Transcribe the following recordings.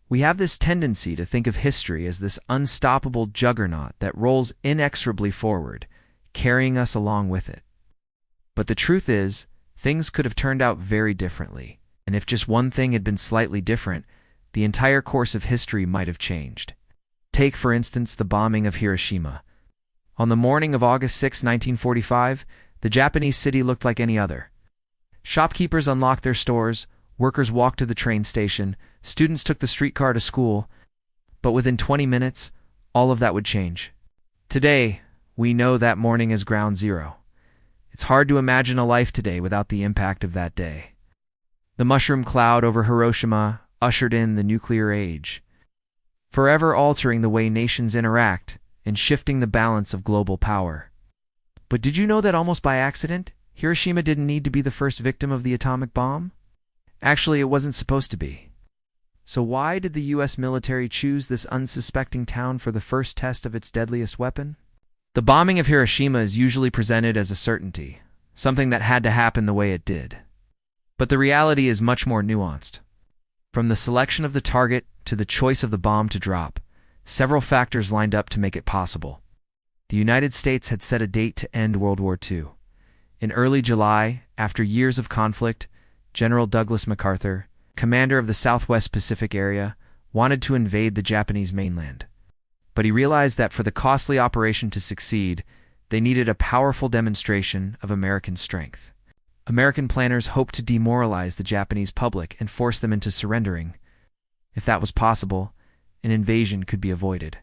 We have this tendency to think of history as this unstoppable juggernaut that rolls inexorably forward, carrying us along with it. But the truth is, things could have turned out very differently, and if just one thing had been slightly different, the entire course of history might have changed. Take, for instance, the bombing of Hiroshima. On the morning of August 6, 1945, the Japanese city looked like any other. Shopkeepers unlocked their stores, workers walked to the train station, students took the streetcar to school, but within 20 minutes, all of that would change. Today, we know that morning is ground zero. It's hard to imagine a life today without the impact of that day. The mushroom cloud over Hiroshima ushered in the nuclear age, forever altering the way nations interact and shifting the balance of global power. But did you know that almost by accident, Hiroshima didn't need to be the first victim of the atomic bomb? Actually, it wasn't supposed to be. So why did the US military choose this unsuspecting town for the first test of its deadliest weapon? The bombing of Hiroshima is usually presented as a certainty, something that had to happen the way it did. But the reality is much more nuanced. From the selection of the target to the choice of the bomb to drop, several factors lined up to make it possible. The United States had set a date to end World War II. In early July, after years of conflict, General Douglas MacArthur, commander of the Southwest Pacific area, wanted to invade the Japanese mainland. But he realized that for the costly operation to succeed, they needed a powerful demonstration of American strength. American planners hoped to demoralize the Japanese public and force them into surrendering. If that was possible, an invasion could be avoided.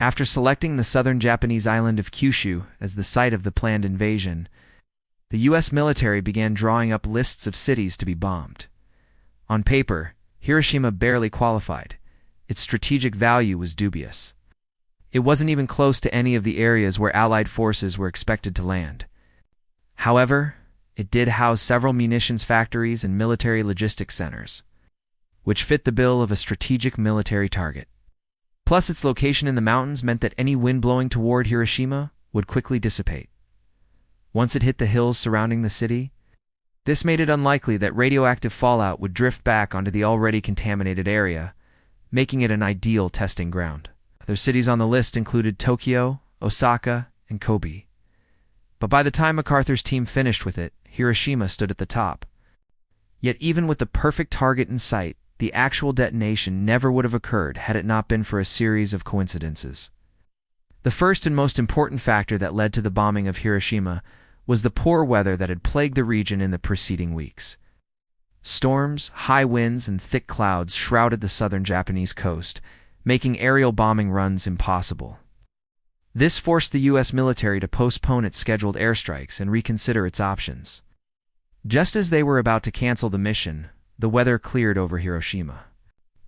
After selecting the southern Japanese island of Kyushu as the site of the planned invasion, the U.S. military began drawing up lists of cities to be bombed. On paper, Hiroshima barely qualified. Its strategic value was dubious. It wasn't even close to any of the areas where Allied forces were expected to land. However, it did house several munitions factories and military logistics centers, which fit the bill of a strategic military target. Plus, its location in the mountains meant that any wind blowing toward Hiroshima would quickly dissipate. Once it hit the hills surrounding the city, this made it unlikely that radioactive fallout would drift back onto the already contaminated area, making it an ideal testing ground. Other cities on the list included Tokyo, Osaka, and Kobe. But by the time MacArthur's team finished with it, Hiroshima stood at the top. Yet even with the perfect target in sight, the actual detonation never would have occurred had it not been for a series of coincidences. The first and most important factor that led to the bombing of Hiroshima was the poor weather that had plagued the region in the preceding weeks. Storms, high winds, and thick clouds shrouded the southern Japanese coast, making aerial bombing runs impossible. This forced the U.S. military to postpone its scheduled airstrikes and reconsider its options. Just as they were about to cancel the mission, the weather cleared over Hiroshima.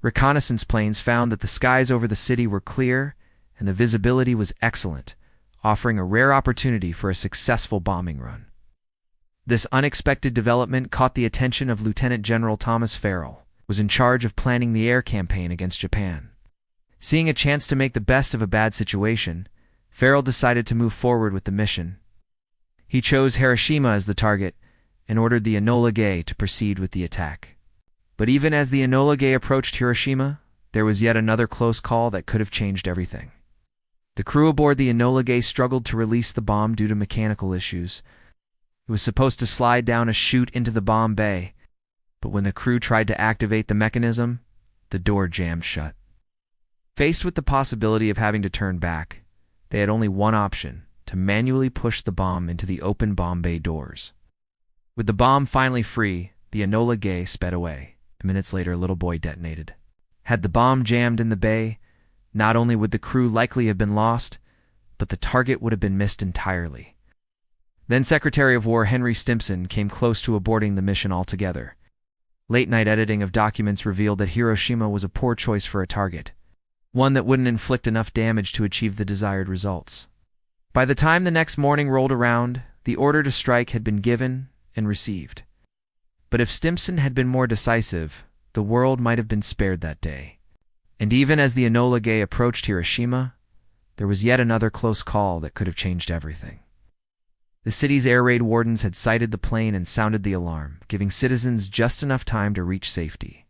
Reconnaissance planes found that the skies over the city were clear and the visibility was excellent, offering a rare opportunity for a successful bombing run. This unexpected development caught the attention of Lieutenant General Thomas Farrell, who was in charge of planning the air campaign against Japan. Seeing a chance to make the best of a bad situation, Farrell decided to move forward with the mission. He chose Hiroshima as the target and ordered the Enola Gay to proceed with the attack. But even as the Enola Gay approached Hiroshima, there was yet another close call that could have changed everything. The crew aboard the Enola Gay struggled to release the bomb due to mechanical issues. It was supposed to slide down a chute into the bomb bay, but when the crew tried to activate the mechanism, the door jammed shut. Faced with the possibility of having to turn back, they had only one option: to manually push the bomb into the open bomb bay doors. With the bomb finally free, the Enola Gay sped away. Minutes later, a little boy detonated. Had the bomb jammed in the bay, not only would the crew likely have been lost, but the target would have been missed entirely. Then Secretary of War Henry Stimson came close to aborting the mission altogether. Late-night editing of documents revealed that Hiroshima was a poor choice for a target, one that wouldn't inflict enough damage to achieve the desired results. By the time the next morning rolled around, the order to strike had been given and received. But if Stimson had been more decisive, the world might have been spared that day. And even as the Enola Gay approached Hiroshima, there was yet another close call that could have changed everything. The city's air raid wardens had sighted the plane and sounded the alarm, giving citizens just enough time to reach safety.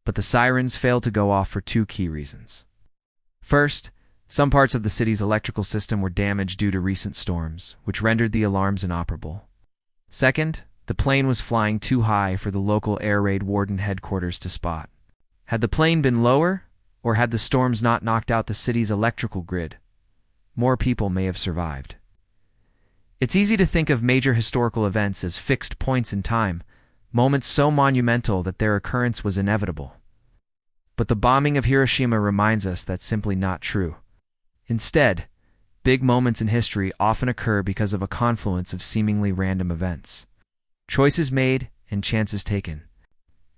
But the sirens failed to go off for two key reasons. First, some parts of the city's electrical system were damaged due to recent storms, which rendered the alarms inoperable. Second, the plane was flying too high for the local air raid warden headquarters to spot. Had the plane been lower, or had the storms not knocked out the city's electrical grid, more people may have survived. It's easy to think of major historical events as fixed points in time, moments so monumental that their occurrence was inevitable. But the bombing of Hiroshima reminds us that's simply not true. Instead, big moments in history often occur because of a confluence of seemingly random events. Choices made and chances taken.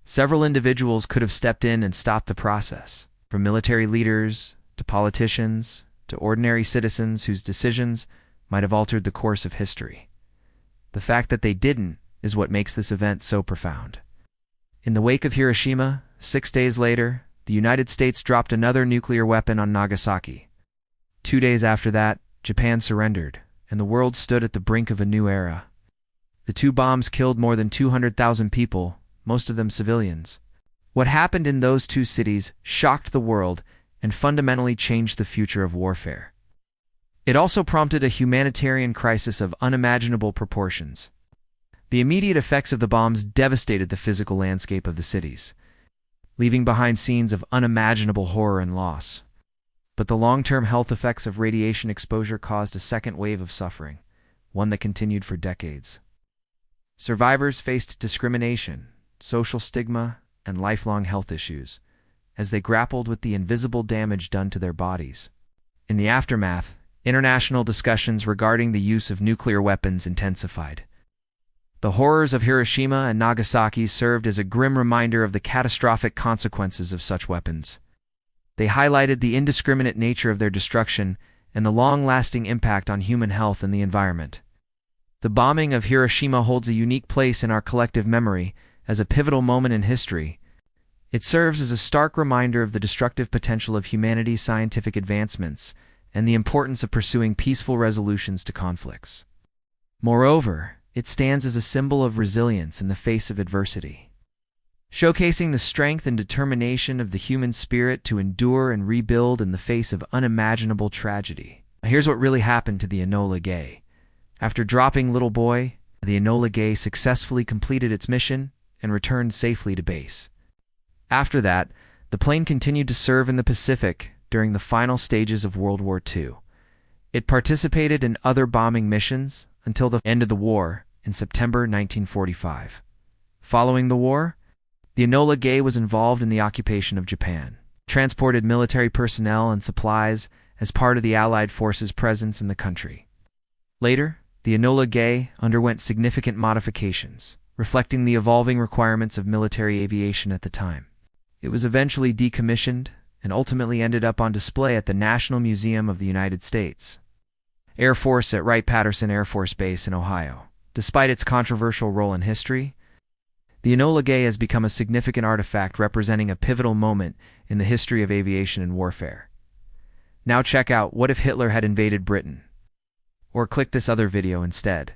Several individuals could have stepped in and stopped the process, from military leaders to politicians to ordinary citizens whose decisions might have altered the course of history. The fact that they didn't is what makes this event so profound. In the wake of Hiroshima, 6 days later, the United States dropped another nuclear weapon on Nagasaki. 2 days after that, Japan surrendered, and the world stood at the brink of a new era. The two bombs killed more than 200,000 people, most of them civilians. What happened in those two cities shocked the world and fundamentally changed the future of warfare. It also prompted a humanitarian crisis of unimaginable proportions. The immediate effects of the bombs devastated the physical landscape of the cities, leaving behind scenes of unimaginable horror and loss. But the long-term health effects of radiation exposure caused a second wave of suffering, one that continued for decades. Survivors faced discrimination, social stigma, and lifelong health issues, as they grappled with the invisible damage done to their bodies. In the aftermath, international discussions regarding the use of nuclear weapons intensified. The horrors of Hiroshima and Nagasaki served as a grim reminder of the catastrophic consequences of such weapons. They highlighted the indiscriminate nature of their destruction and the long-lasting impact on human health and the environment. The bombing of Hiroshima holds a unique place in our collective memory as a pivotal moment in history. It serves as a stark reminder of the destructive potential of humanity's scientific advancements and the importance of pursuing peaceful resolutions to conflicts. Moreover, it stands as a symbol of resilience in the face of adversity, showcasing the strength and determination of the human spirit to endure and rebuild in the face of unimaginable tragedy. Now, here's what really happened to the Enola Gay. After dropping Little Boy, the Enola Gay successfully completed its mission and returned safely to base. After that, the plane continued to serve in the Pacific during the final stages of World War II. It participated in other bombing missions until the end of the war in September 1945. Following the war, the Enola Gay was involved in the occupation of Japan, transported military personnel and supplies as part of the Allied forces' presence in the country. Later, the Enola Gay underwent significant modifications, reflecting the evolving requirements of military aviation at the time. It was eventually decommissioned and ultimately ended up on display at the National Museum of the United States Air Force at Wright-Patterson Air Force Base in Ohio. Despite its controversial role in history, the Enola Gay has become a significant artifact representing a pivotal moment in the history of aviation and warfare. Now check out What If Hitler Had Invaded Britain? Or click this other video instead.